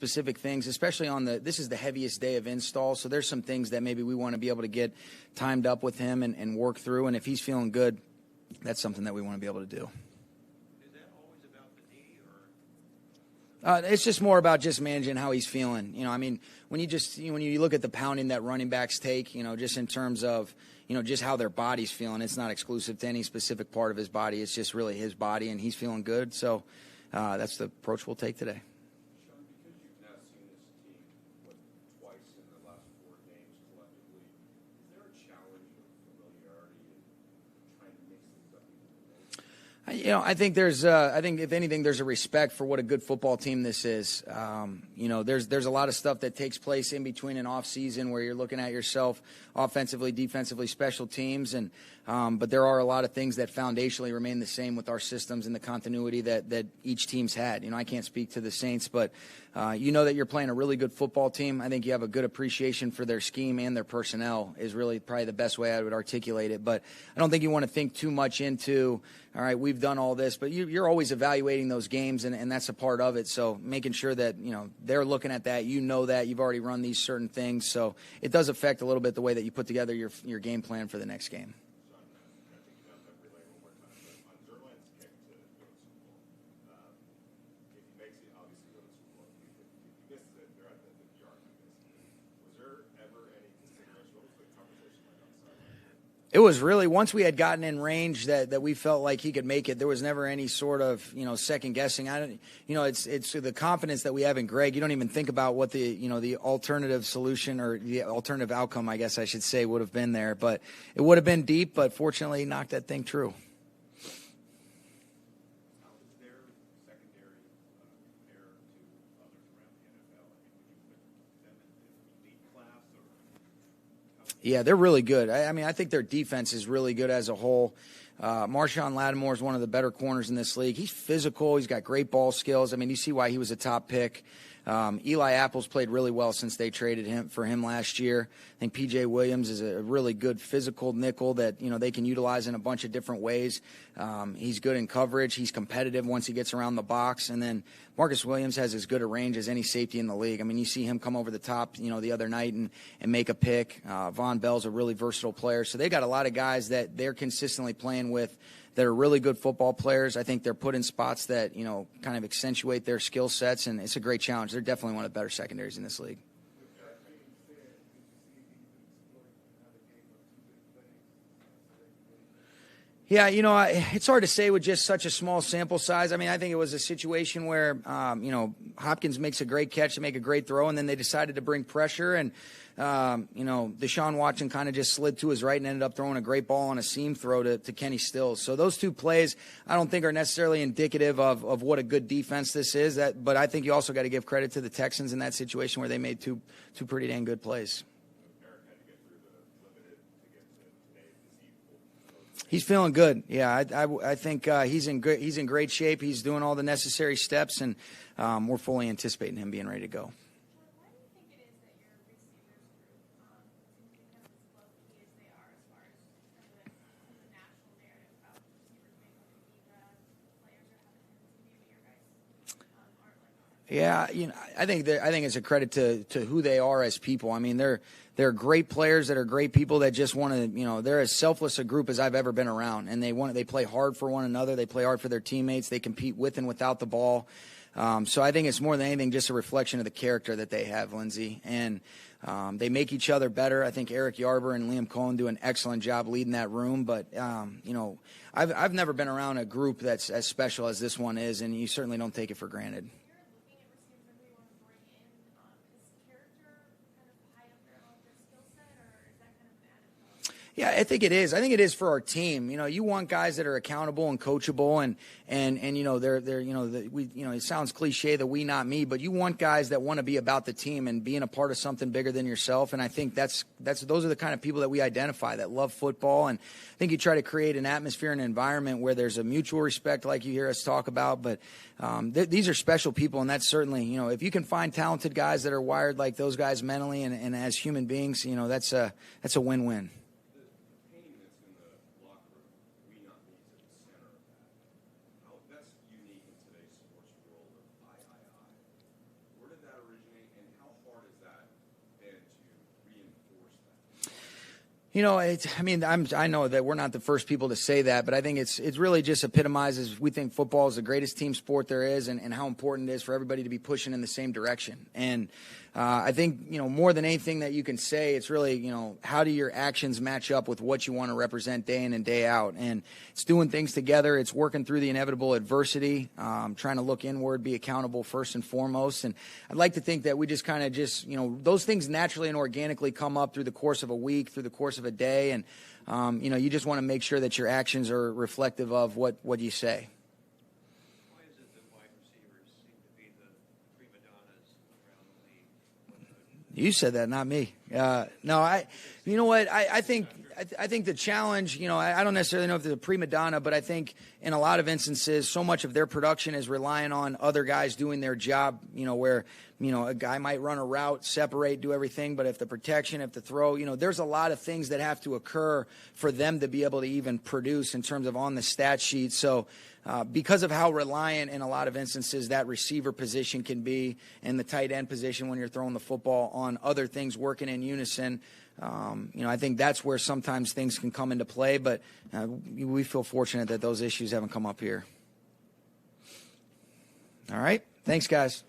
specific things, especially on this is the heaviest day of install. So there's some things that maybe we want to be able to get timed up with him and work through. And if he's feeling good, that's something that we want to be able to do. Is that always about the knee, or? It's just more about just managing how he's feeling. I mean, when you look at the pounding that running backs take, just in terms of, just how their body's feeling, it's not exclusive to any specific part of his body. It's just really his body, and he's feeling good. So that's the approach we'll take today. Sean, because you've now seen this team twice in the last 4 games collectively, is there a challenge of familiarity in trying to mix things up even more? I think I think if anything, there's a respect for what a good football team this is. There's a lot of stuff that takes place in between an off season where you're looking at yourself offensively, defensively, special teams, but there are a lot of things that foundationally remain the same with our systems and the continuity that each team's had. I can't speak to the Saints, but that you're playing a really good football team. I think you have a good appreciation for their scheme and their personnel is really probably the best way I would articulate it. But I don't think you want to think too much into, all right, we've done all this, but you're always evaluating those games, and that's a part of it. So making sure that, they're looking at that, that you've already run these certain things. So it does affect a little bit the way that you put together your game plan for the next game. It was really, once we had gotten in range that we felt like he could make it, there was never any sort of, second guessing. It's the confidence that we have in Greg. You don't even think about what the alternative solution or the alternative outcome, I guess I should say, would have been there. But it would have been deep, but fortunately he knocked that thing true. Yeah, they're really good. I think their defense is really good as a whole. Marshawn Lattimore is one of the better corners in this league. He's physical. He's got great ball skills. You see why he was a top pick. Eli Apple's played really well since they traded for him last year. I think P.J. Williams is a really good physical nickel that, they can utilize in a bunch of different ways. He's good in coverage. He's competitive once he gets around the box. And then Marcus Williams has as good a range as any safety in the league. You see him come over the top, the other night and make a pick. Von Bell's a really versatile player. So they got a lot of guys that they're consistently playing with that are really good football players. I think they're put in spots that, kind of accentuate their skill sets, and it's a great challenge. They're definitely one of the better secondaries in this league. Yeah, it's hard to say with just such a small sample size. I think it was a situation where, Hopkins makes a great catch to make a great throw, and then they decided to bring pressure, and, Deshaun Watson kind of just slid to his right and ended up throwing a great ball on a seam throw to Kenny Stills. So those two plays I don't think are necessarily indicative of what a good defense this is. But I think you also got to give credit to the Texans in that situation where they made two pretty dang good plays. He's feeling good. Yeah, I think he's in great shape. He's doing all the necessary steps, and we're fully anticipating him being ready to go. Why do you think it is that your receivers group seems to become as low key as they are as far as the national narrative about receivers being like a diva, players are having a tendency, maybe your guys aren't like that? Yeah, I think it's a credit to who they are as people. They're great players that are great people that just want to, they're as selfless a group as I've ever been around, and they play hard for one another. They play hard for their teammates. They compete with and without the ball. So I think it's more than anything just a reflection of the character that they have, Lindsey, and they make each other better. I think Eric Yarber and Liam Cohen do an excellent job leading that room, but I've never been around a group that's as special as this one is, and you certainly don't take it for granted. Yeah, I think it is. I think it is for our team. You want guys that are accountable and coachable, and they're it sounds cliche, the we not me, but you want guys that want to be about the team and being a part of something bigger than yourself. And I think those are the kind of people that we identify that love football. And I think you try to create an atmosphere and an environment where there's a mutual respect, like you hear us talk about. But these are special people, and that's certainly if you can find talented guys that are wired like those guys mentally and as human beings, that's a win-win. That's unique in today's sports world of I. Where did that originate? You know, I know that we're not the first people to say that, but I think it's really just epitomizes, we think football is the greatest team sport there is, and how important it is for everybody to be pushing in the same direction. And I think, more than anything that you can say, it's really, how do your actions match up with what you want to represent day in and day out? And it's doing things together. It's working through the inevitable adversity, trying to look inward, be accountable first and foremost. And I'd like to think that we just kind of those things naturally and organically come up through the course of a week, through the course of a day. And, you just want to make sure that your actions are reflective of what you say. Why is it that wide receivers seem to be the prima donnas around the league? You said that, not me. No, you know what? I think the challenge, I don't necessarily know if they're a prima donna, but I think in a lot of instances, so much of their production is relying on other guys doing their job, where, a guy might run a route, separate, do everything, but if the protection, if the throw, there's a lot of things that have to occur for them to be able to even produce in terms of on the stat sheet. So because of how reliant in a lot of instances that receiver position can be and the tight end position when you're throwing the football on other things working in unison, I think that's where sometimes things can come into play, but we feel fortunate that those issues haven't come up here. All right. Thanks, guys.